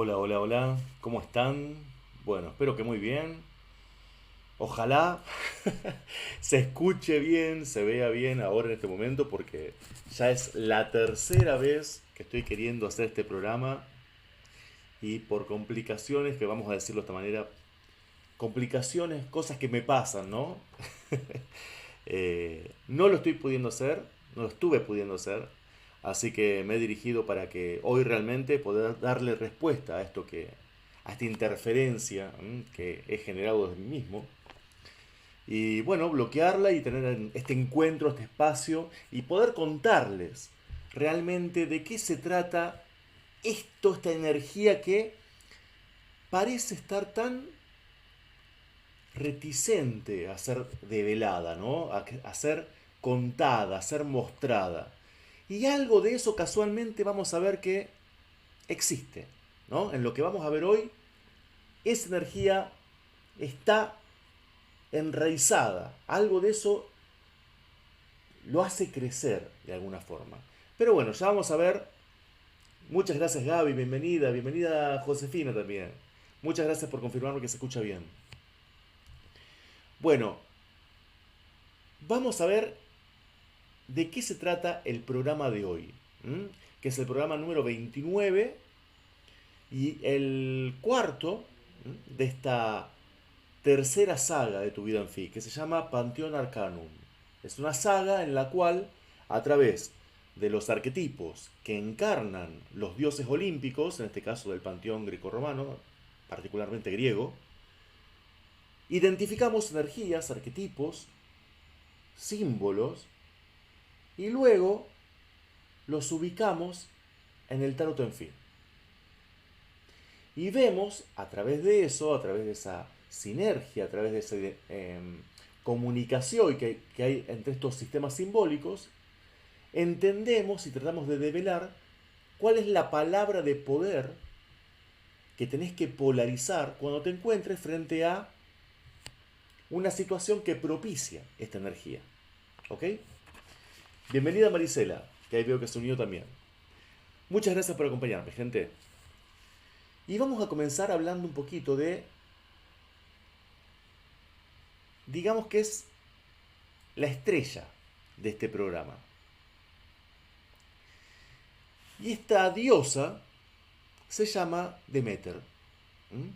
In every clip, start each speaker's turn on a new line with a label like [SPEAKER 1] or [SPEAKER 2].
[SPEAKER 1] Hola, hola, hola, ¿cómo están? Bueno, espero que muy bien. Ojalá se escuche bien, se vea bien ahora en este momento porque ya es la tercera vez que estoy queriendo hacer este programa y por complicaciones, que vamos a decirlo de esta manera, complicaciones, cosas que me pasan, ¿no? No lo estoy pudiendo hacer, no lo estuve pudiendo hacer, así que me he dirigido para que hoy realmente poder darle respuesta a esto a esta interferencia que he generado de mí mismo. Y bueno, bloquearla y tener este encuentro, este espacio y poder contarles realmente de qué se trata esta energía que parece estar tan reticente a ser develada, ¿no? A ser contada, a ser mostrada. Y algo de eso casualmente vamos a ver que existe, ¿no? En lo que vamos a ver hoy, esa energía está enraizada. Algo de eso lo hace crecer de alguna forma. Pero bueno, ya vamos a ver. Muchas gracias Gaby, bienvenida. Bienvenida Josefina también. Muchas gracias por confirmarme que se escucha bien. Bueno, vamos a ver de qué se trata el programa de hoy, que es el programa número 29 y el cuarto de esta tercera saga de Tu vida en Fi, que se llama Panteón Arcanum. Es una saga en la cual, a través de los arquetipos que encarnan los dioses olímpicos, en este caso del panteón grecorromano, particularmente griego, identificamos energías, arquetipos, símbolos, y luego los ubicamos en el tarot en fin. Y vemos a través de eso, a través de esa sinergia, a través de esa comunicación que hay entre estos sistemas simbólicos, entendemos y tratamos de develar cuál es la palabra de poder que tenés que polarizar cuando te encuentres frente a una situación que propicia esta energía. ¿Ok? Bienvenida Marisela, que ahí veo que se unió también. Muchas gracias por acompañarme, gente. Y vamos a comenzar hablando un poquito de, digamos que es la estrella de este programa. Y esta diosa se llama Demeter. ¿Mm?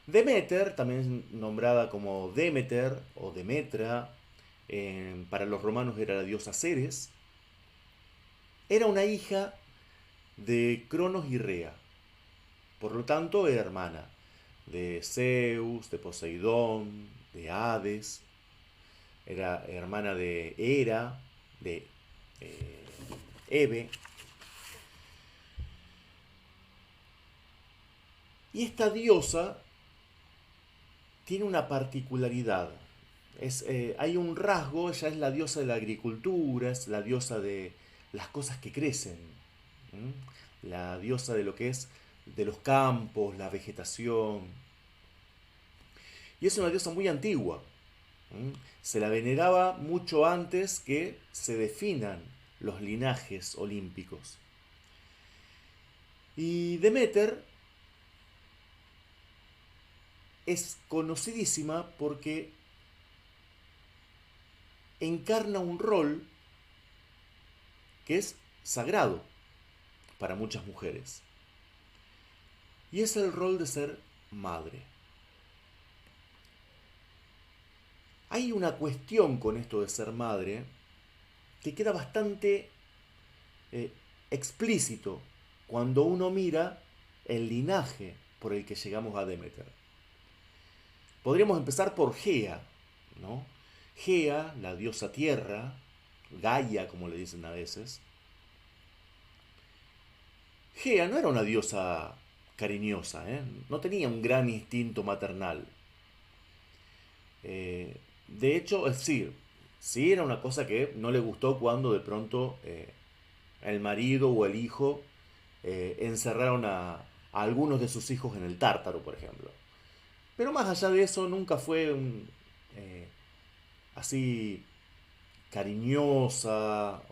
[SPEAKER 1] Demeter, también nombrada como Demeter o Demetra, para los romanos era la diosa Ceres, era una hija de Cronos y Rea. Por lo tanto, era hermana de Zeus, de Poseidón, de Hades, era hermana de Hera, de eh, Hebe. Y esta diosa tiene una particularidad. Hay un rasgo, ella es la diosa de la agricultura, es la diosa de las cosas que crecen, la diosa de lo que es de los campos, la vegetación. Y es una diosa muy antigua. Se la veneraba mucho antes que se definan los linajes olímpicos. Y Demeter es conocidísima porque encarna un rol que es sagrado para muchas mujeres. Y es el rol de ser madre. Hay una cuestión con esto de ser madre que queda bastante eh, explícito cuando uno mira el linaje por el que llegamos a Demeter. Podríamos empezar por Gea, ¿no? Gea, la diosa tierra, Gaia, como le dicen a veces. Gea no era una diosa cariñosa, ¿eh? No tenía un gran instinto maternal. De hecho, es decir, sí era una cosa que no le gustó cuando de pronto el marido o el hijo encerraron a algunos de sus hijos en el Tártaro, por ejemplo. Pero más allá de eso, nunca fue así cariñosa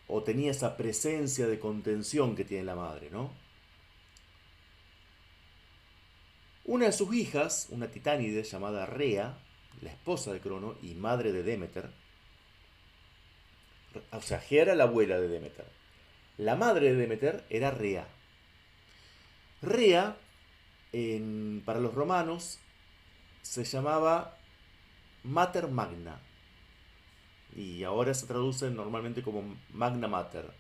[SPEAKER 1] o tenía esa presencia de contención que tiene la madre, ¿no? Una de sus hijas, una titánide llamada Rea, la esposa de Crono y madre de Demeter, o sea, Gea era la abuela de Demeter. La madre de Demeter era Rea. Rea, para los romanos, se llamaba Mater Magna. Y ahora se traduce normalmente como Magna Mater.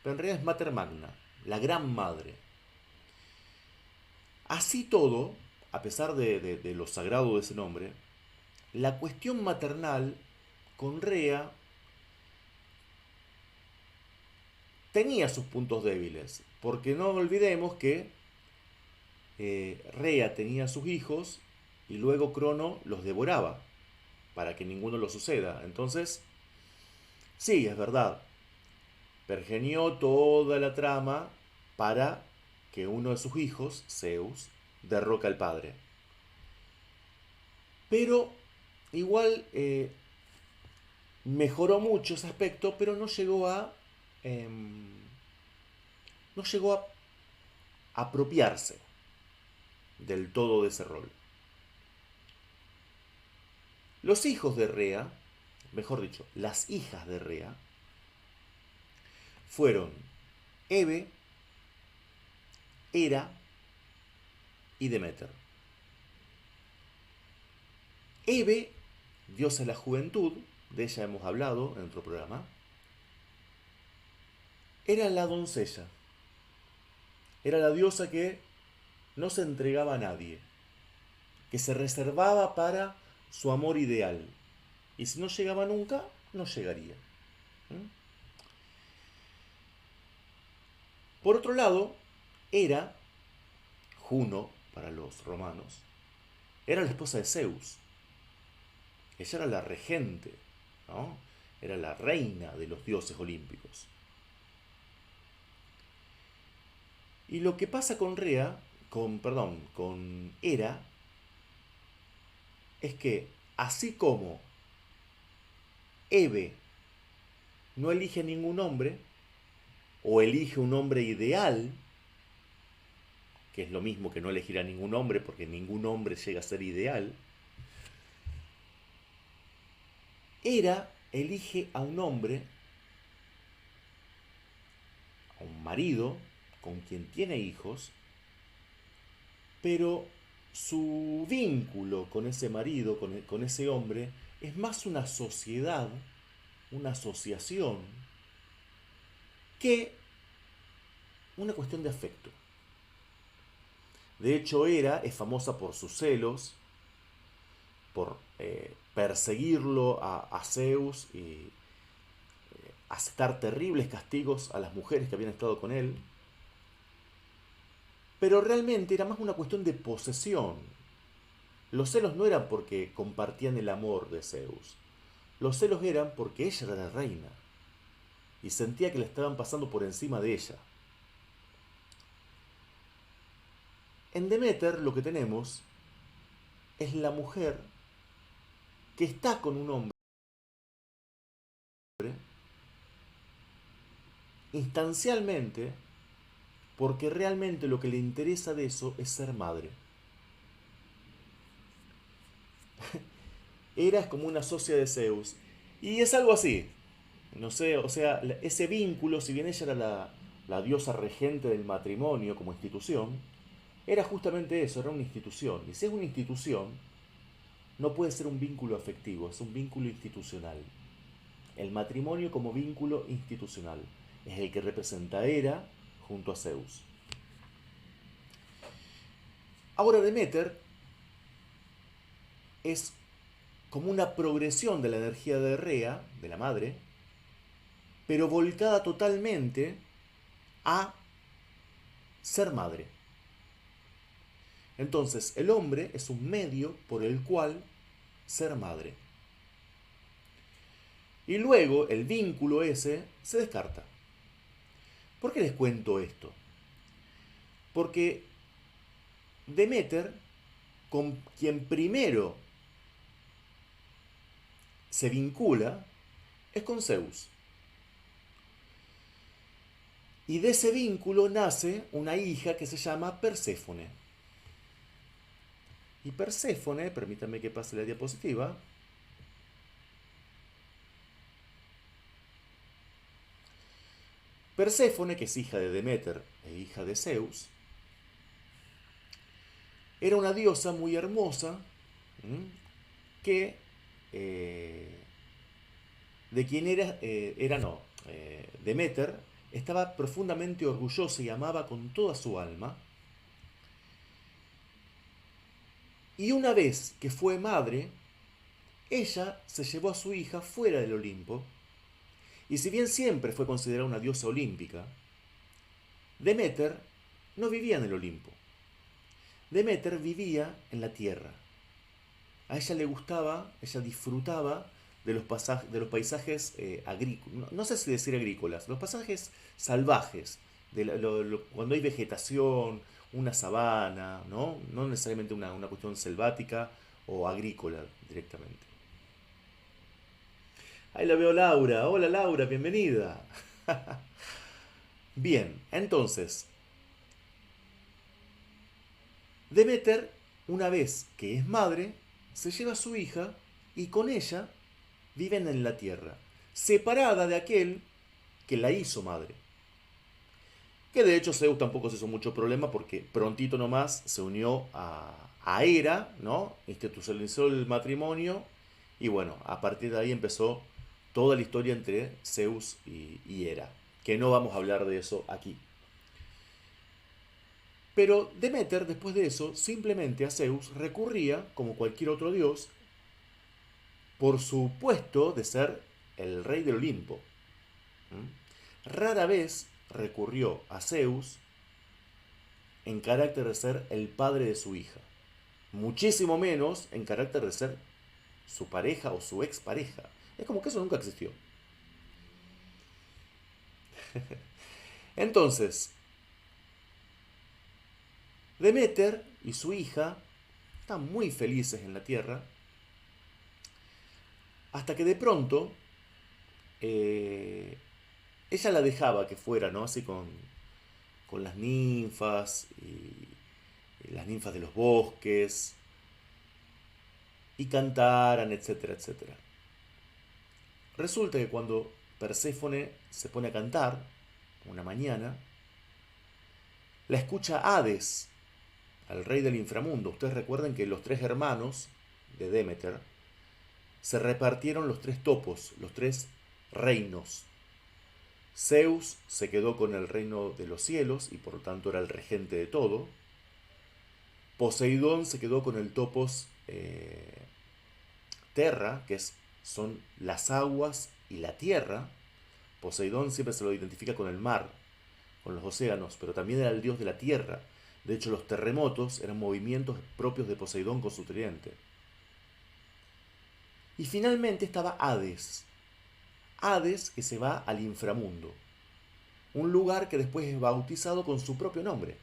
[SPEAKER 1] Pero en realidad es Mater Magna, la gran madre. Así todo, a pesar de lo sagrado de ese nombre, la cuestión maternal con Rea tenía sus puntos débiles. Porque no olvidemos que Rea tenía sus hijos y luego Crono los devoraba para que ninguno lo suceda. Entonces, sí, es verdad, pergenió toda la trama para que uno de sus hijos, Zeus, derroca al padre. Pero igual mejoró mucho ese aspecto, pero no llegó a apropiarse del todo de ese rol. Los hijos de Rea, mejor dicho, las hijas de Rea, fueron Hebe, Hera y Demeter. Hebe, diosa de la juventud, de ella hemos hablado en otro programa, era la doncella. Era la diosa que no se entregaba a nadie, que se reservaba para su amor ideal. Y si no llegaba nunca, no llegaría. Por otro lado, Hera, Juno para los romanos, era la esposa de Zeus. Ella era la regente, ¿no? Era la reina de los dioses olímpicos. Y lo que pasa con con Hera, es que así como Hebe no elige ningún hombre, o elige un hombre ideal, que es lo mismo que no elegir a ningún hombre, porque ningún hombre llega a ser ideal, Hera elige a un hombre, a un marido, con quien tiene hijos, pero su vínculo con ese marido, con ese hombre, es más una sociedad, una asociación, que una cuestión de afecto. De hecho, Hera es famosa por sus celos, por perseguirlo a Zeus y aceptar terribles castigos a las mujeres que habían estado con él. Pero realmente era más una cuestión de posesión. Los celos no eran porque compartían el amor de Zeus. Los celos eran porque ella era la reina y sentía que le estaban pasando por encima de ella. En Demeter lo que tenemos es la mujer que está con un hombre instancialmente porque realmente lo que le interesa de eso es ser madre. Hera es como una socia de Zeus. Y es algo así. No sé, o sea, ese vínculo, si bien ella era la diosa regente del matrimonio como institución, era justamente eso, era una institución. Y si es una institución, no puede ser un vínculo afectivo, es un vínculo institucional. El matrimonio como vínculo institucional es el que representa a Hera junto a Zeus. Ahora Demeter es como una progresión de la energía de Rea, de la madre, pero volcada totalmente a ser madre. Entonces, el hombre es un medio por el cual ser madre. Y luego el vínculo ese se descarta. ¿Por qué les cuento esto? Porque Demeter, con quien primero se vincula, es con Zeus. Y de ese vínculo nace una hija que se llama Perséfone. Y Perséfone, permítanme que pase la diapositiva, Perséfone, que es hija de Deméter e hija de Zeus, era una diosa muy hermosa, que eh, de quien Deméter estaba profundamente orgullosa y amaba con toda su alma. Y una vez que fue madre, ella se llevó a su hija fuera del Olimpo, y si bien siempre fue considerada una diosa olímpica, Deméter no vivía en el Olimpo. Deméter vivía en la tierra. A ella le gustaba, ella disfrutaba de los paisajes agrícolas, no sé si decir agrícolas, los paisajes salvajes, cuando hay vegetación, una sabana, ¿no? No necesariamente una cuestión selvática o agrícola directamente. Ahí la veo Laura. Hola Laura, bienvenida. Bien, entonces, Deméter, una vez que es madre, se lleva a su hija y con ella viven en la tierra, separada de aquel que la hizo madre. Que de hecho Zeus tampoco se hizo mucho problema porque prontito nomás se unió a Hera, ¿no? Institucionalizó el matrimonio y bueno, a partir de ahí empezó toda la historia entre Zeus y Hera, que no vamos a hablar de eso aquí. Pero Deméter, después de eso, simplemente a Zeus recurría, como cualquier otro dios, por su puesto de ser el rey del Olimpo. Rara vez recurrió a Zeus en carácter de ser el padre de su hija. Muchísimo menos en carácter de ser su pareja o su expareja. Es como que eso nunca existió. Entonces, Deméter y su hija están muy felices en la tierra, hasta que de pronto ella la dejaba que fuera, ¿no? Así con las ninfas y las ninfas de los bosques, y cantaran, etcétera, etcétera. Resulta que cuando Perséfone se pone a cantar, una mañana, la escucha Hades, al rey del inframundo. Ustedes recuerden que los tres hermanos de Deméter se repartieron los tres topos, los tres reinos. Zeus se quedó con el reino de los cielos y por lo tanto era el regente de todo. Poseidón se quedó con el topos Terra, son las aguas y la tierra. Poseidón siempre se lo identifica con el mar, con los océanos, pero también era el dios de la tierra. De hecho, los terremotos eran movimientos propios de Poseidón con su tridente. Y finalmente estaba Hades. Hades, que se va al inframundo. Un lugar que después es bautizado con su propio nombre.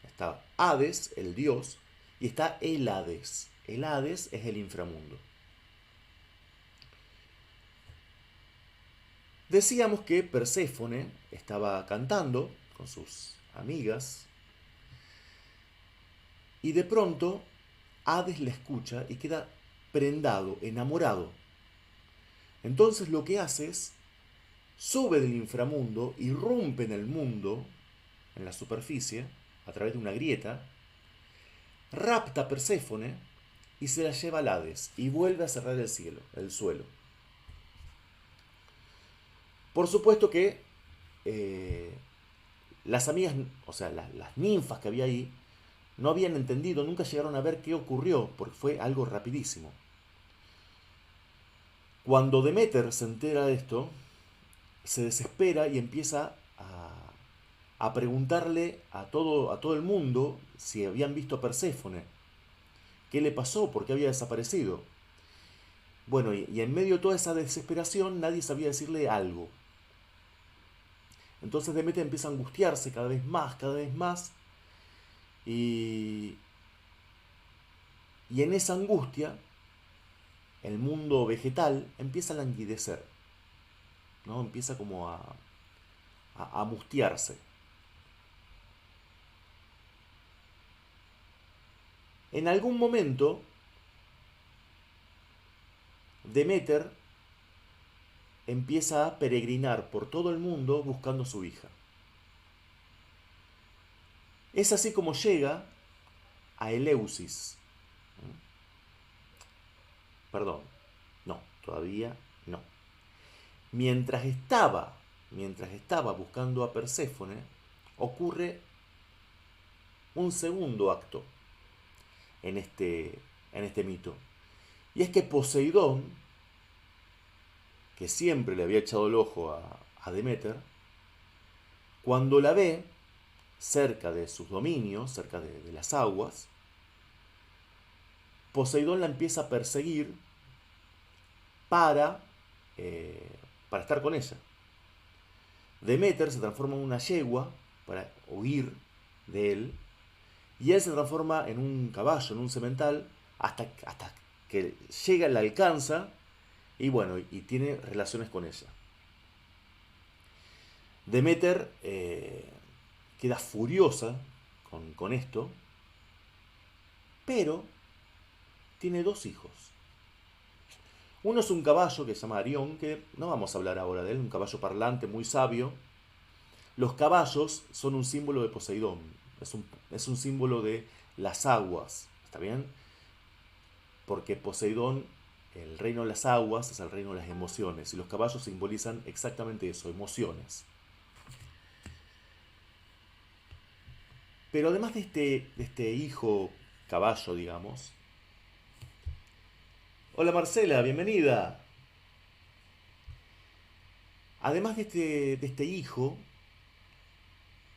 [SPEAKER 1] Está Hades, el dios, y está el Hades. El Hades es el inframundo. Decíamos que Perséfone estaba cantando con sus amigas y de pronto Hades la escucha y queda prendado, enamorado. Entonces lo que hace es sube del inframundo, irrumpe en el mundo, en la superficie, a través de una grieta, rapta a Perséfone y se la lleva al Hades y vuelve a cerrar el suelo. Por supuesto que las amigas, o sea, las ninfas que había ahí, no habían entendido, nunca llegaron a ver qué ocurrió, porque fue algo rapidísimo. Cuando Deméter se entera de esto, se desespera y empieza a preguntarle a todo el mundo si habían visto a Perséfone. ¿Qué le pasó? ¿Por qué había desaparecido? Bueno, y en medio de toda esa desesperación nadie sabía decirle algo. Entonces Deméter empieza a angustiarse cada vez más. Y en esa angustia, el mundo vegetal empieza a languidecer, ¿no? Empieza como a mustiarse. En algún momento, Demeter empieza a peregrinar por todo el mundo buscando a su hija. Es así como llega a Eleusis. Perdón, no, todavía no. Mientras estaba buscando a Perséfone, ocurre un segundo acto en este mito. Y es que Poseidón, que siempre le había echado el ojo a Demeter, cuando la ve cerca de sus dominios, cerca de las aguas, Poseidón la empieza a perseguir para, para estar con ella. Demeter se transforma en una yegua para huir de él, y él se transforma en un caballo, en un semental, hasta que llega, la alcanza, y bueno, y tiene relaciones con ella. Demeter queda furiosa con esto, pero tiene dos hijos. Uno es un caballo que se llama Arión, que no vamos a hablar ahora de él, un caballo parlante muy sabio. Los caballos son un símbolo de Poseidón, es un símbolo de las aguas, ¿está bien? Porque Poseidón, el reino de las aguas, es el reino de las emociones, y los caballos simbolizan exactamente eso, emociones. Pero además de este hijo caballo, digamos... Hola Marcela, bienvenida. Además de este hijo,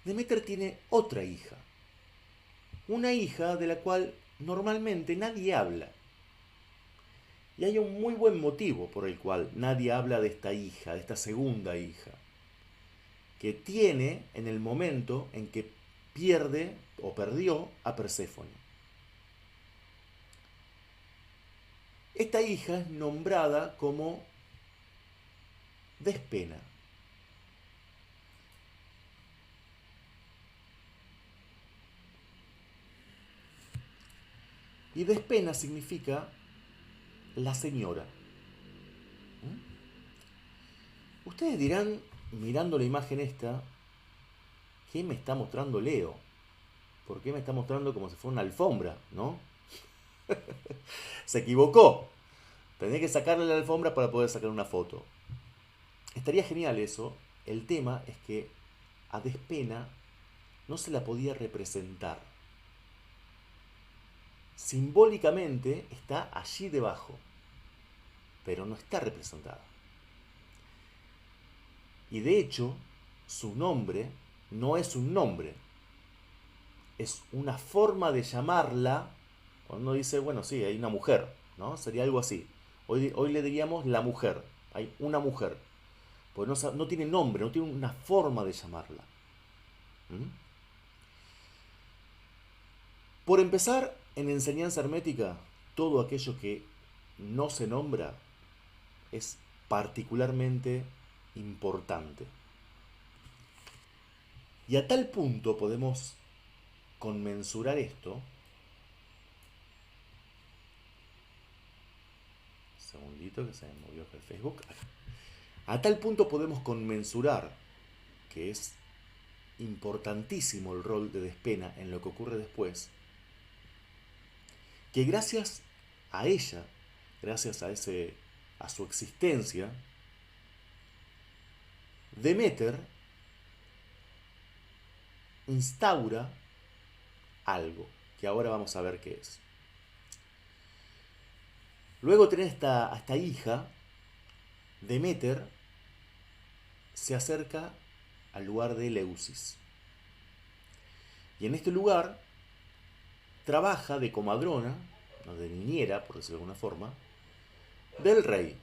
[SPEAKER 1] Demeter tiene otra hija. Una hija de la cual normalmente nadie habla. Y hay un muy buen motivo por el cual nadie habla de esta hija, de esta segunda hija, que tiene en el momento en que pierde o perdió a Perséfone. Esta hija es nombrada como Despena. Y Despena significa la señora. Ustedes dirán, mirando la imagen esta, ¿qué me está mostrando Leo? ¿Por qué me está mostrando como si fuera una alfombra, no? Se equivocó. Tenía que sacarle la alfombra para poder sacar una foto. Estaría genial eso. El tema es que a Despena no se la podía representar. Simbólicamente está allí debajo, pero no está representada. Y de hecho, su nombre no es un nombre, es una forma de llamarla. Cuando uno dice, bueno, sí, hay una mujer, ¿no? Sería algo así. Hoy le diríamos la mujer, hay una mujer. Porque no tiene nombre, no tiene una forma de llamarla. ¿Mm? Por empezar, en enseñanza hermética, todo aquello que no se nombra es particularmente importante. Y a tal punto podemos conmensurar esto. Un segundito que se me movió el Facebook. A tal punto podemos conmensurar que es importantísimo el rol de Despena en lo que ocurre después, que gracias a ella, gracias a su existencia, Demeter instaura algo, que ahora vamos a ver qué es. Luego de tener a esta hija, Demeter se acerca al lugar de Eleusis. Y en este lugar trabaja de comadrona, o de niñera, por decirlo de alguna forma, del rey.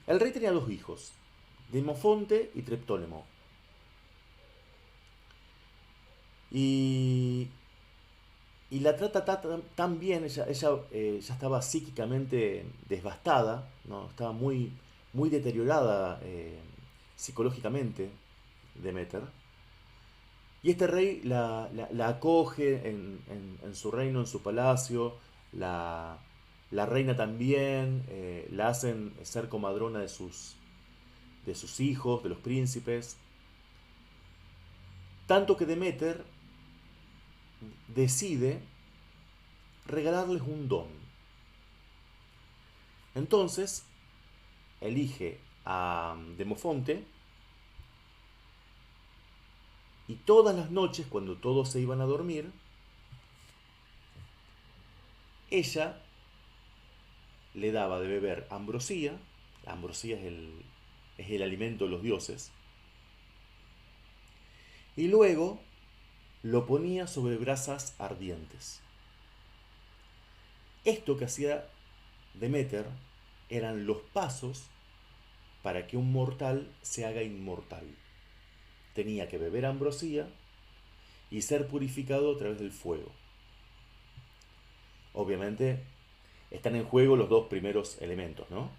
[SPEAKER 1] El rey tenía dos hijos, Demofonte y Treptólemo. Y la trata tan bien, ella ya estaba psíquicamente devastada, ¿no? Estaba muy, muy deteriorada psicológicamente, Demeter. Y este rey la acoge en su reino, en su palacio, la reina también, la hacen ser comadrona de sus hijos, de los príncipes. Tanto que Demeter decide regalarles un don. Entonces, elige a Demofonte y todas las noches, cuando todos se iban a dormir, ella le daba de beber ambrosía. La ambrosía es el alimento de los dioses. Y luego lo ponía sobre brasas ardientes. Esto que hacía Demeter eran los pasos para que un mortal se haga inmortal. Tenía que beber ambrosía y ser purificado a través del fuego. Obviamente están en juego los dos primeros elementos, ¿no?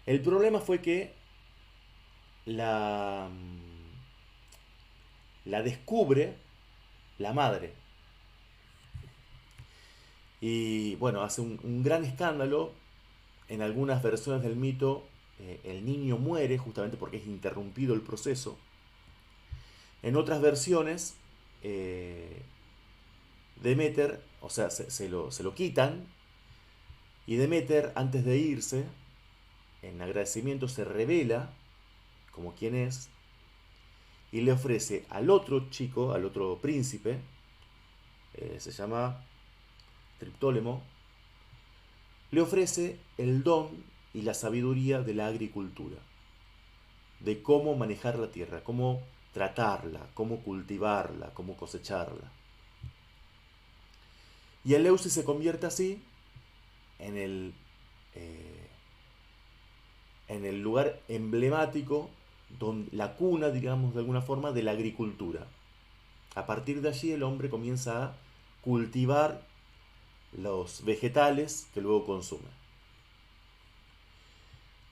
[SPEAKER 1] El problema fue que la, la descubre la madre. Y bueno, hace un gran escándalo. En algunas versiones del mito, el niño muere justamente porque es interrumpido el proceso. En otras versiones, Demeter, o sea, se lo quitan. Y Demeter, antes de irse, en agradecimiento, se revela como quien es y le ofrece al otro chico, al otro príncipe, se llama Triptólemo, le ofrece el don y la sabiduría de la agricultura, de cómo manejar la tierra, cómo tratarla, cómo cultivarla, cómo cosecharla. Y Eleusis se convierte así en el lugar emblemático, la cuna, digamos de alguna forma, de la agricultura. A partir de allí el hombre comienza a cultivar los vegetales que luego consume.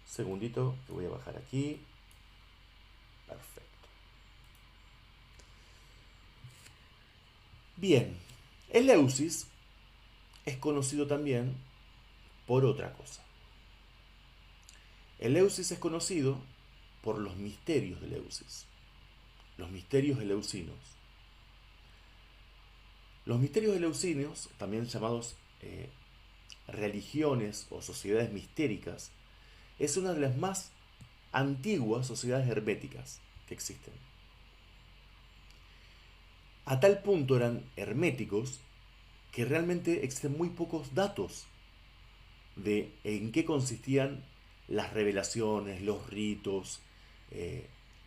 [SPEAKER 1] Segundito, que voy a bajar aquí. Perfecto. Bien, Eleusis es conocido también por otra cosa. Eleusis es conocido por los misterios de Eleusis, los misterios eleusinos. Los misterios eleusinos, también llamados religiones o sociedades mistéricas, es una de las más antiguas sociedades herméticas que existen. A tal punto eran herméticos que realmente existen muy pocos datos de en qué consistían las revelaciones, los ritos,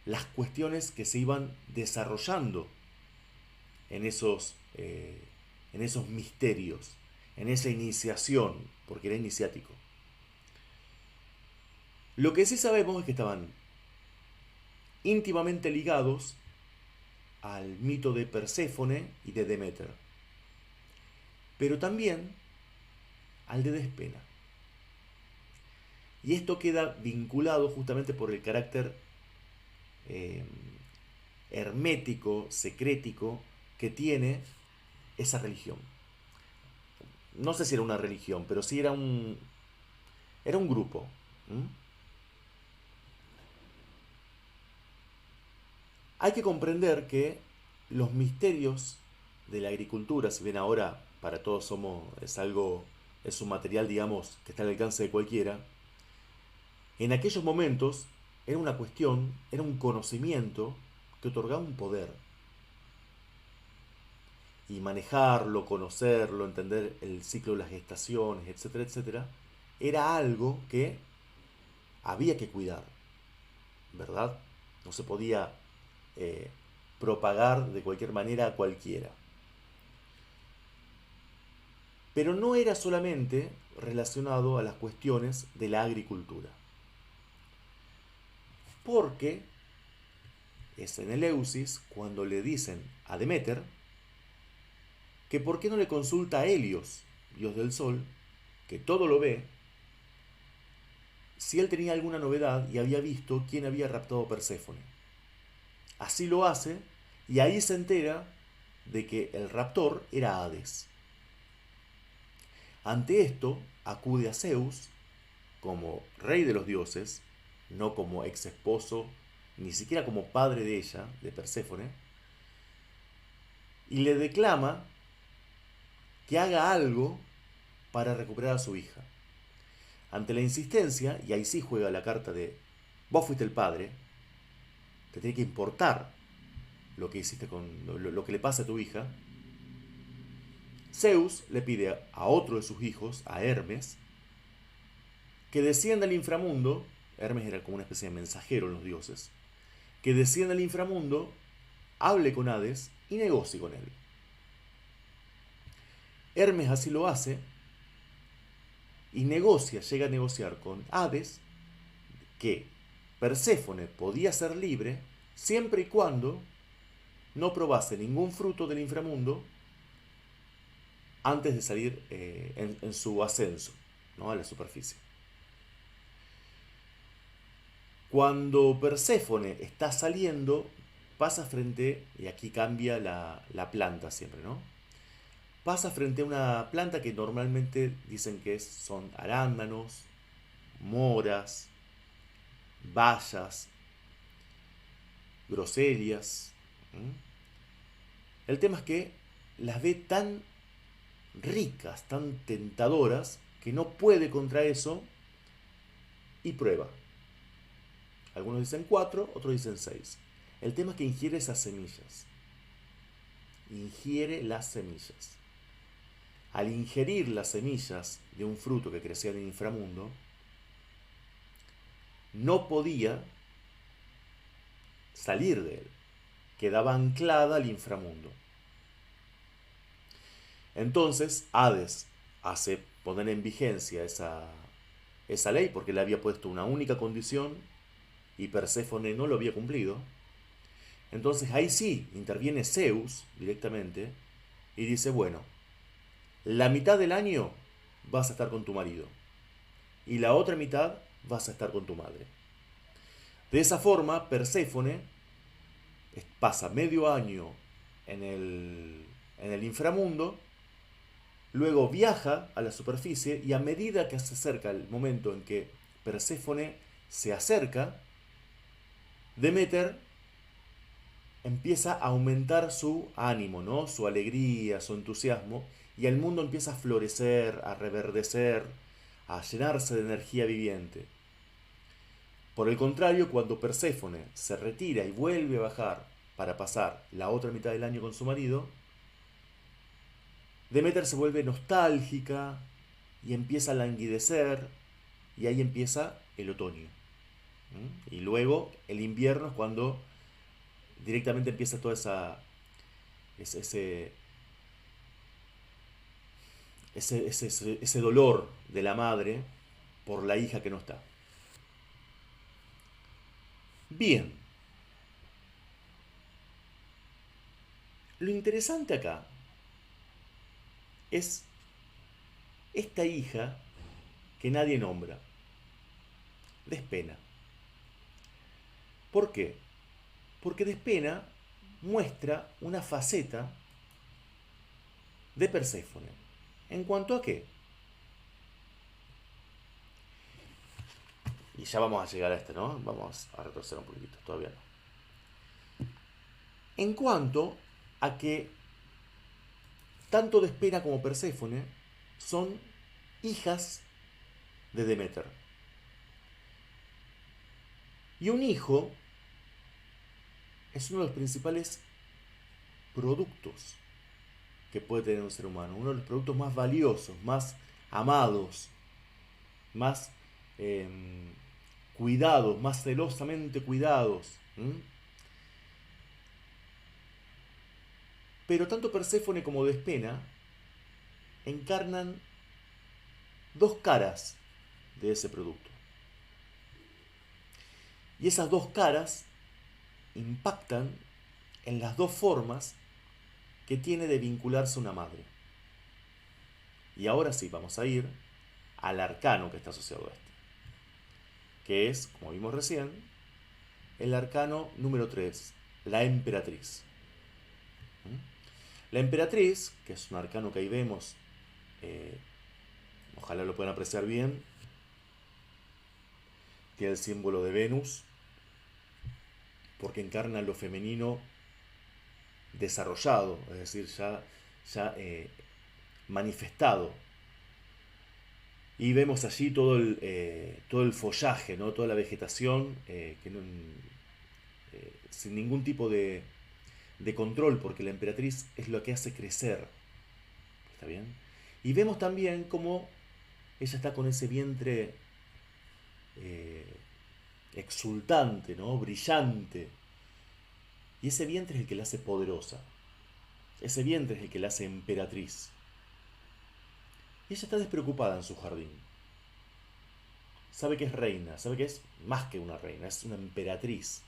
[SPEAKER 1] las cuestiones que se iban desarrollando en esos misterios, en esa iniciación, porque era iniciático. Lo que sí sabemos es que estaban íntimamente ligados al mito de Perséfone y de Demeter, pero también al de Despena. Y esto queda vinculado justamente por el carácter hermético, secrético que tiene esa religión. No sé si era una religión, pero sí era un grupo. Hay que comprender que los misterios de la agricultura, si bien ahora para todos es un material, digamos, que está al alcance de cualquiera, en aquellos momentos era una cuestión, era un conocimiento que otorgaba un poder. Y manejarlo, conocerlo, entender el ciclo de las estaciones, etcétera, etcétera, era algo que había que cuidar, ¿verdad? No se podía propagar de cualquier manera a cualquiera. Pero no era solamente relacionado a las cuestiones de la agricultura. Porque es en Eleusis cuando le dicen a Demeter que por qué no le consulta a Helios, dios del sol, que todo lo ve, si él tenía alguna novedad y había visto quién había raptado a Perséfone. Así lo hace Y ahí se entera de que el raptor era Hades. Ante esto, acude a Zeus como rey de los dioses, no como ex esposo, ni siquiera como padre de ella, de Perséfone, y le declama que haga algo para recuperar a su hija. Ante la insistencia, y ahí sí juega la carta de vos fuiste el padre, te tiene que importar lo que hiciste con lo que le pasa a tu hija. Zeus le pide a otro de sus hijos, a Hermes, que descienda al inframundo. Hermes era como una especie de mensajero en los dioses. Que descienda al inframundo, hable con Hades y negocie con él. Hermes así lo hace y llega a negociar con Hades que Perséfone podía ser libre siempre y cuando no probase ningún fruto del inframundo antes de salir en su ascenso, ¿no?, a la superficie. Cuando Perséfone está saliendo, pasa frente, y aquí cambia la planta siempre, ¿no? Pasa frente a una planta que normalmente dicen que son arándanos, moras, bayas, groselias. El tema es que las ve tan ricas, tan tentadoras, que no puede contra eso y prueba. Algunos dicen 4, otros dicen 6. El tema es que ingiere esas semillas. Ingiere las semillas. Al ingerir las semillas de un fruto que crecía en el inframundo, no podía salir de él. Quedaba anclada al inframundo. Entonces Hades hace poner en vigencia esa ley, porque le había puesto una única condición y Perséfone no lo había cumplido. Entonces ahí sí interviene Zeus directamente y dice, bueno, la mitad del año vas a estar con tu marido y la otra mitad vas a estar con tu madre. De esa forma, Perséfone pasa medio año en el inframundo, luego viaja a la superficie y a medida que se acerca el momento en que Perséfone se acerca, Demeter empieza a aumentar su ánimo, ¿no?, su alegría, su entusiasmo, y el mundo empieza a florecer, a reverdecer, a llenarse de energía viviente. Por el contrario, cuando Perséfone se retira y vuelve a bajar para pasar la otra mitad del año con su marido, Demeter se vuelve nostálgica y empieza a languidecer, y ahí empieza el otoño. Y luego el invierno es cuando directamente empieza toda ese dolor de la madre por la hija que no está. Bien. Lo interesante acá es esta hija que nadie nombra, Despena. ¿Por qué? Porque Despena muestra una faceta de Perséfone. ¿En cuanto a qué? Y ya vamos a llegar a esto, ¿no? Vamos a retroceder un poquitito, todavía no. En cuanto a que tanto Despena como Perséfone son hijas de Demeter. Y un hijo es uno de los principales productos que puede tener un ser humano, uno de los productos más valiosos, más amados, más cuidados, más celosamente cuidados. Pero tanto Perséfone como Despena encarnan dos caras de ese producto. Y esas dos caras impactan en las dos formas que tiene de vincularse una madre. Y ahora sí, vamos a ir al arcano que está asociado a este, que es, como vimos recién, el arcano número 3, la emperatriz. ¿Mm? La emperatriz, que es un arcano que ahí vemos, eh, ojalá lo puedan apreciar bien, tiene el símbolo de Venus, porque encarna lo femenino desarrollado, es decir, ya manifestado. Y vemos allí todo el follaje, ¿no? Toda la vegetación sin ningún tipo de control, porque la emperatriz es lo que hace crecer. ¿Está bien? Y vemos también cómo ella está con ese vientre eh, exultante, ¿no? Brillante. Y ese vientre es el que la hace poderosa. Ese vientre es el que la hace emperatriz. Y ella está despreocupada en su jardín. Sabe que es reina, sabe que es más que una reina, es una emperatriz.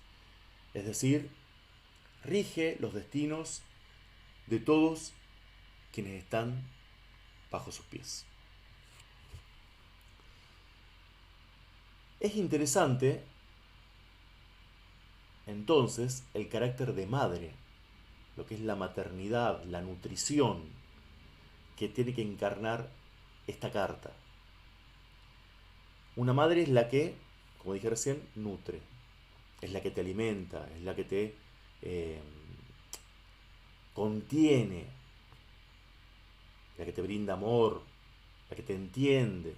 [SPEAKER 1] Es decir, rige los destinos de todos quienes están bajo sus pies. Es interesante, entonces, el carácter de madre, lo que es la maternidad, la nutrición que tiene que encarnar esta carta. Una madre es la que, como dije recién, nutre, es la que te alimenta, es la que te eh, contiene, la que te brinda amor, la que te entiende.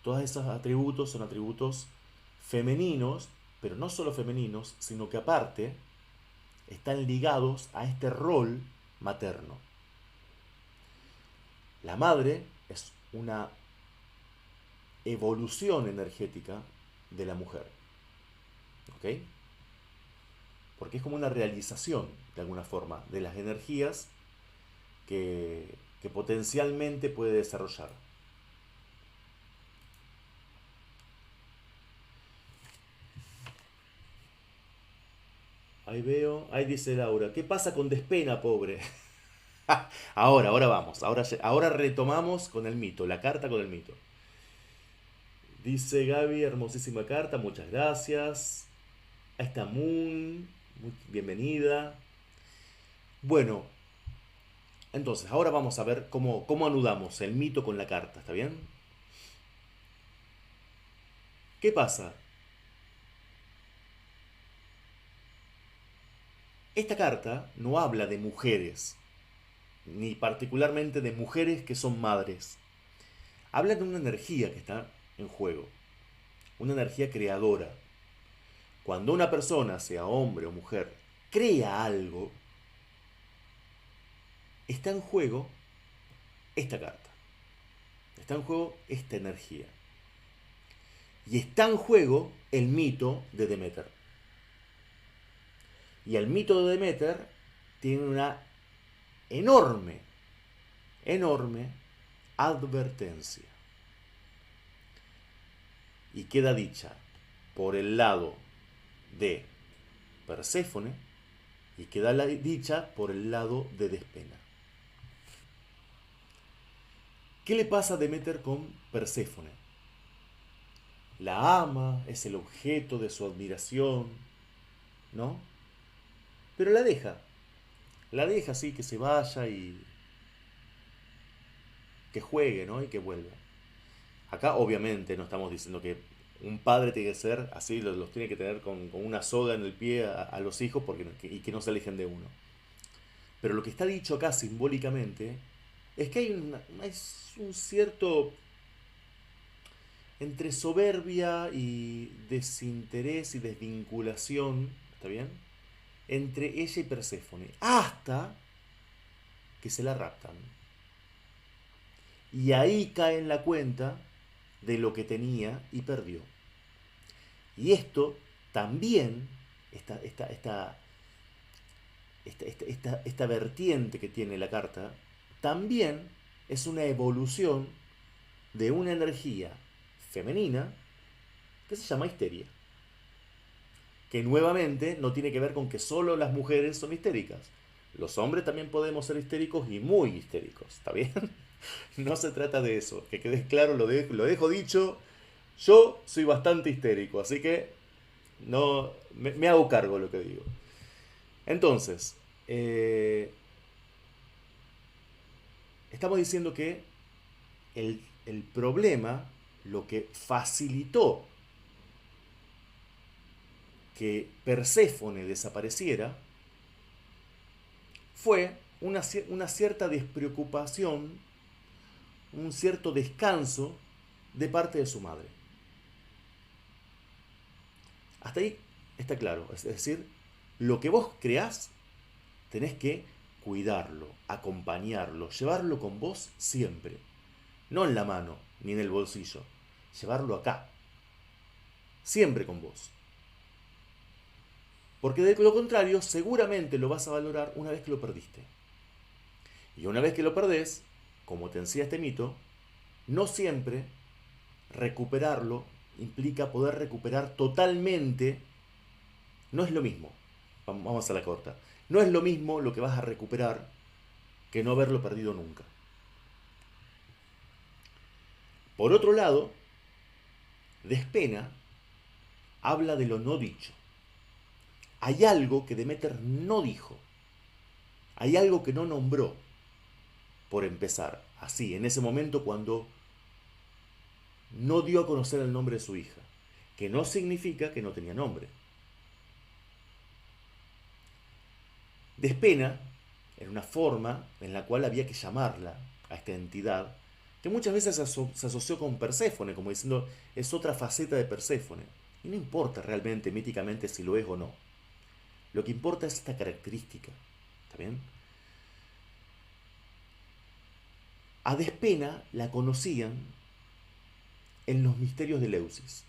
[SPEAKER 1] Todos esos atributos son atributos femeninos, pero no solo femeninos, sino que aparte están ligados a este rol materno. La madre es una evolución energética de la mujer. ¿Ok? Porque es como una realización, de alguna forma, de las energías que potencialmente puede desarrollar. Ahí veo, ahí dice Laura, ¿qué pasa con Despena, pobre? Ahora vamos, ahora retomamos con el mito, la carta con el mito. Dice Gaby, hermosísima carta, muchas gracias. Ahí está Moon, bienvenida. Bueno, entonces, ahora vamos a ver cómo anudamos el mito con la carta, ¿está bien? ¿Qué pasa? Esta carta no habla de mujeres, ni particularmente de mujeres que son madres. Habla de una energía que está en juego, una energía creadora. Cuando una persona, sea hombre o mujer, crea algo, está en juego esta carta. Está en juego esta energía. Y está en juego el mito de Demeter. Y el mito de Demeter tiene una enorme, enorme advertencia. Y queda dicha por el lado de Perséfone y queda dicha por el lado de Despena. ¿Qué le pasa a Demeter con Perséfone? La ama, es el objeto de su admiración, ¿no? Pero la deja así, que se vaya y que juegue, ¿no? Y que vuelva. Acá obviamente no estamos diciendo que un padre tiene que ser así, los tiene que tener con una soga en el pie a los hijos y que no se alejen de uno. Pero lo que está dicho acá simbólicamente es que es un cierto entre soberbia y desinterés y desvinculación, ¿está bien? Entre ella y Perséfone, hasta que se la raptan. Y ahí cae en la cuenta de lo que tenía y perdió. Y esto también, esta vertiente que tiene la carta, también es una evolución de una energía femenina que se llama histeria. Que nuevamente no tiene que ver con que solo las mujeres son histéricas. Los hombres también podemos ser histéricos y muy histéricos, ¿está bien? No se trata de eso, que quede claro, lo dejo dicho. Yo soy bastante histérico, así que no me hago cargo de lo que digo. Entonces, eh, estamos diciendo que el problema, lo que facilitó que Perséfone desapareciera, fue una cierta despreocupación, un cierto descanso de parte de su madre. Hasta ahí está claro. Es decir, lo que vos creás, tenés que cuidarlo, acompañarlo, llevarlo con vos siempre. No en la mano, ni en el bolsillo. Llevarlo acá. Siempre con vos. Porque de lo contrario, seguramente lo vas a valorar una vez que lo perdiste. Y una vez que lo perdés, como te enseña este mito, no siempre recuperarlo implica poder recuperar totalmente. No es lo mismo. Vamos a la corta. No es lo mismo lo que vas a recuperar que no haberlo perdido nunca. Por otro lado, Despena habla de lo no dicho. Hay algo que Deméter no dijo. Hay algo que no nombró. Por empezar, así, en ese momento cuando no dio a conocer el nombre de su hija. Que no significa que no tenía nombre. Despena era una forma en la cual había que llamarla a esta entidad que muchas veces se asoció con Perséfone, como diciendo, es otra faceta de Perséfone. Y no importa realmente, míticamente, si lo es o no. Lo que importa es esta característica. ¿Está bien? A Despena la conocían en los misterios de Eleusis.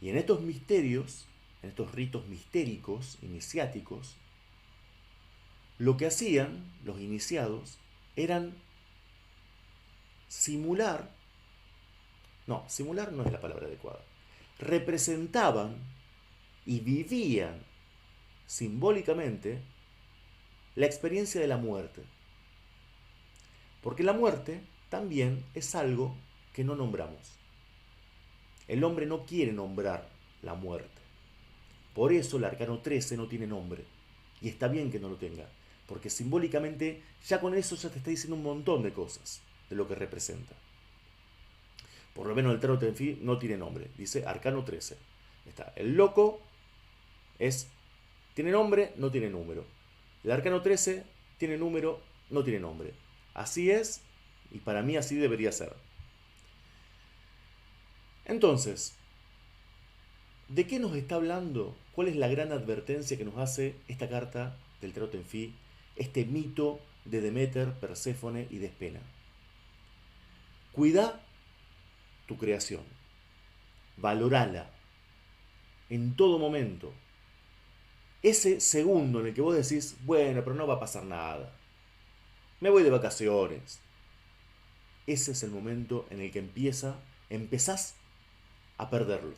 [SPEAKER 1] Y en estos misterios, en estos ritos mistéricos, iniciáticos, lo que hacían los iniciados eran simular no es la palabra adecuada, representaban y vivían simbólicamente la experiencia de la muerte. Porque la muerte también es algo que no nombramos. El hombre no quiere nombrar la muerte. Por eso el arcano 13 no tiene nombre. Y está bien que no lo tenga. Porque simbólicamente ya con eso ya te está diciendo un montón de cosas de lo que representa. Por lo menos el tarot de Enfi no tiene nombre. Dice arcano 13. Está. El loco tiene nombre, no tiene número. El arcano 13 tiene número, no tiene nombre. Así es, y para mí así debería ser. Entonces, ¿de qué nos está hablando? ¿Cuál es la gran advertencia que nos hace esta carta del tarot Enfi? Este mito de Deméter, Perséfone y Despena. Cuida tu creación. Valorala en todo momento. Ese segundo en el que vos decís, bueno, pero no va a pasar nada. Me voy de vacaciones. Ese es el momento en el que empezás a perderlo.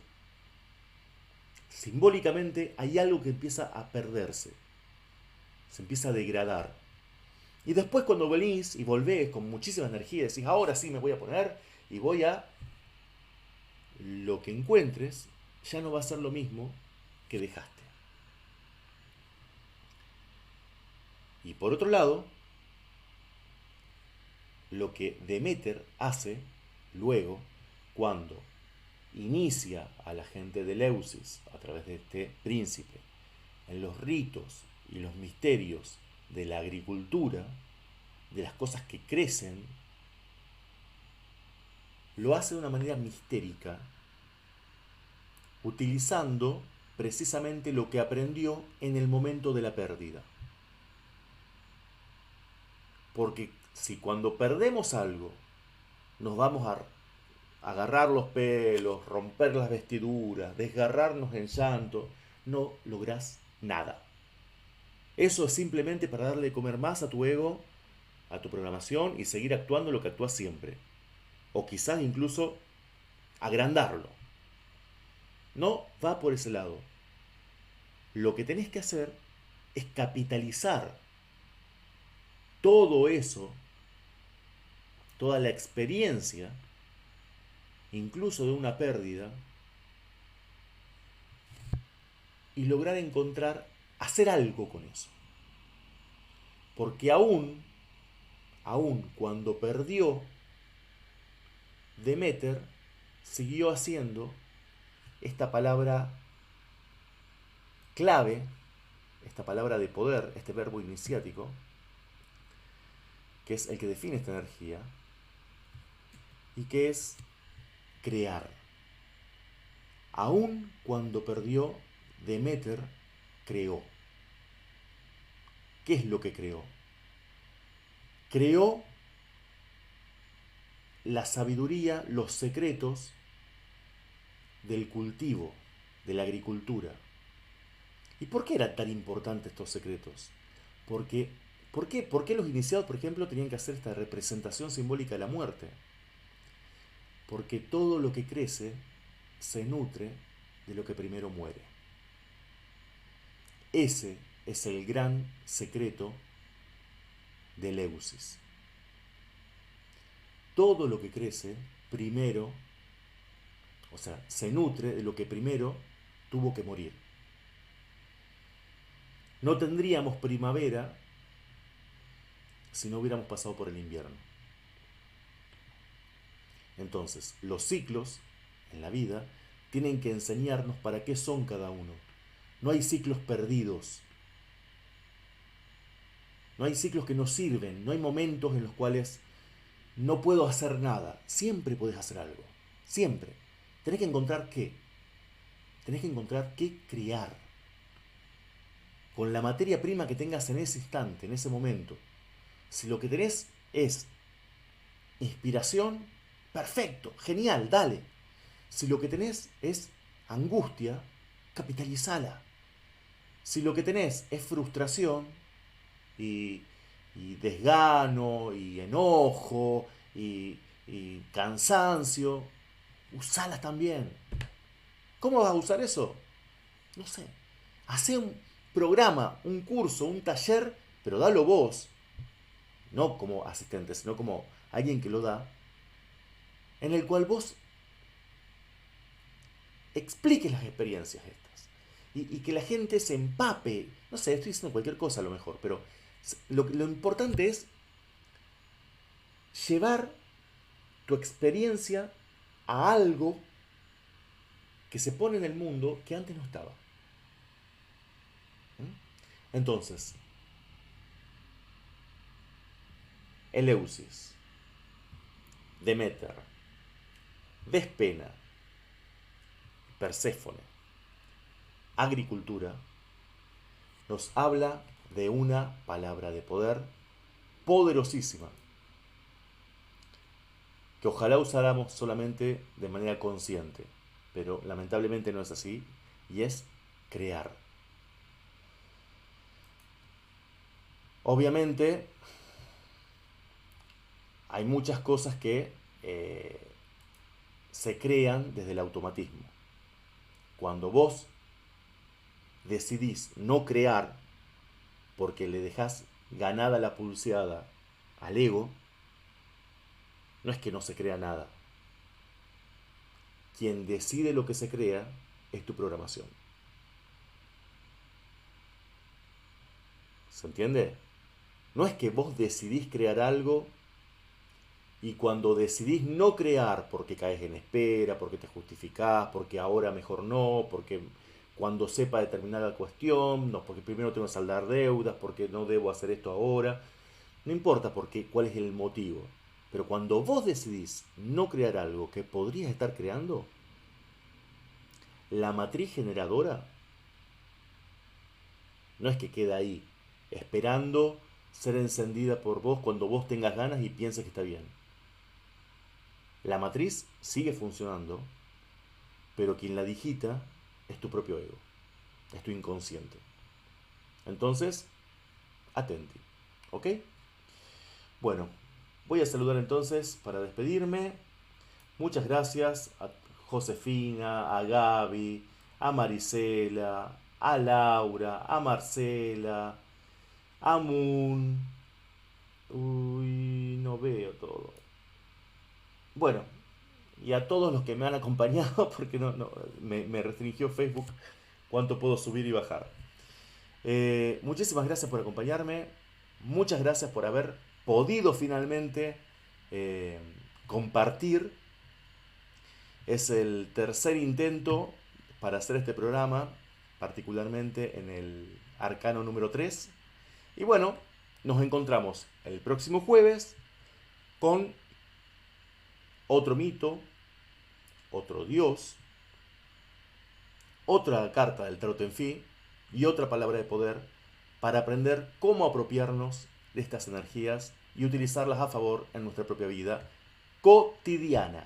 [SPEAKER 1] Simbólicamente hay algo que empieza a perderse. Se empieza a degradar. Y después cuando venís y volvés con muchísima energía, decís, ahora sí me voy a poner y voy a... Lo que encuentres ya no va a ser lo mismo que dejaste. Y por otro lado, lo que Deméter hace luego, cuando inicia a la gente de Eleusis a través de este príncipe en los ritos y los misterios de la agricultura, de las cosas que crecen, lo hace de una manera mistérica, utilizando precisamente lo que aprendió en el momento de la pérdida. Porque si cuando perdemos algo nos vamos a agarrar los pelos, romper las vestiduras, desgarrarnos en llanto, no lográs nada. Eso es simplemente para darle de comer más a tu ego, a tu programación y seguir actuando lo que actúas siempre. O quizás incluso agrandarlo. No va por ese lado. Lo que tenés que hacer es capitalizar todo eso, toda la experiencia, incluso de una pérdida, y lograr hacer algo con eso. Porque aún cuando perdió, Demeter siguió haciendo esta palabra clave, esta palabra de poder, este verbo iniciático, que es el que define esta energía, y que es crear. Aun cuando perdió, Demeter creó. ¿Qué es lo que creó? Creó la sabiduría, los secretos del cultivo, de la agricultura. ¿Y por qué eran tan importantes estos secretos? Porque, ¿por qué los iniciados, por ejemplo, tenían que hacer esta representación simbólica de la muerte? Porque todo lo que crece se nutre de lo que primero muere. Ese es el gran secreto del Eleusis. Todo lo que crece primero, o sea, se nutre de lo que primero tuvo que morir. No tendríamos primavera si no hubiéramos pasado por el invierno. Entonces, los ciclos en la vida tienen que enseñarnos para qué son cada uno. No hay ciclos perdidos. No hay ciclos que no sirven. No hay momentos en los cuales no puedo hacer nada. Siempre podés hacer algo. Siempre. Tenés que encontrar qué. Tenés que encontrar qué crear. Con la materia prima que tengas en ese instante, en ese momento. Si lo que tenés es inspiración, perfecto, genial, dale. Si lo que tenés es angustia, capitalizala. Si lo que tenés es frustración y, y desgano y enojo y cansancio, usalas también. ¿Cómo vas a usar eso? No sé. Hacé un programa, un curso, un taller, pero dalo vos. No como asistente, sino como alguien que lo da, en el cual vos expliques las experiencias estas. Y que la gente se empape. No sé, estoy diciendo cualquier cosa a lo mejor, pero lo importante es llevar tu experiencia a algo que se pone en el mundo que antes no estaba. Entonces, Eleusis, Demeter, Despena, Perséfone, agricultura, nos habla de una palabra de poder poderosísima, que ojalá usáramos solamente de manera consciente, pero lamentablemente no es así, y es crear. Obviamente, hay muchas cosas que se crean desde el automatismo. Cuando vos decidís no crear porque le dejás ganada la pulseada al ego, no es que no se crea nada. Quien decide lo que se crea es tu programación. ¿Se entiende? No es que vos decidís crear algo y cuando decidís no crear porque caes en espera, porque te justificás, porque ahora mejor no, porque cuando sepa determinada cuestión, no, porque primero tengo que saldar deudas, porque no debo hacer esto ahora. No importa cuál es el motivo. Pero cuando vos decidís no crear algo que podrías estar creando, la matriz generadora no es que queda ahí, esperando ser encendida por vos cuando vos tengas ganas y pienses que está bien. La matriz sigue funcionando, pero quien la digita es tu propio ego, es tu inconsciente. Entonces, atenti, ¿ok? Bueno, voy a saludar entonces para despedirme. Muchas gracias a Josefina, a Gaby, a Marisela, a Laura, a Marcela, a Moon. Uy, no veo todo. Bueno, y a todos los que me han acompañado, porque me restringió Facebook cuánto puedo subir y bajar. Muchísimas gracias por acompañarme. muchas gracias por haber podido finalmente eh, compartir. Es el tercer intento para hacer este programa, particularmente en el arcano número 3. Y bueno, nos encontramos el próximo jueves con otro mito, otro dios, otra carta del tarot en fin y otra palabra de poder para aprender cómo apropiarnos de estas energías y utilizarlas a favor en nuestra propia vida cotidiana.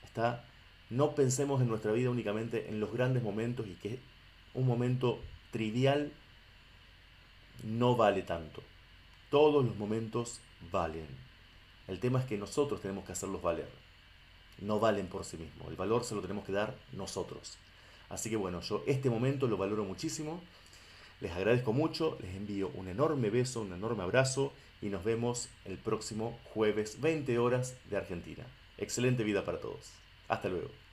[SPEAKER 1] ¿Está? No pensemos en nuestra vida únicamente en los grandes momentos y que un momento trivial no vale tanto. Todos los momentos valen. El tema es que nosotros tenemos que hacerlos valer. No valen por sí mismos. El valor se lo tenemos que dar nosotros. Así que bueno, yo este momento lo valoro muchísimo. Les agradezco mucho, les envío un enorme beso, un enorme abrazo y nos vemos el próximo jueves 20 horas de Argentina. Excelente vida para todos. Hasta luego.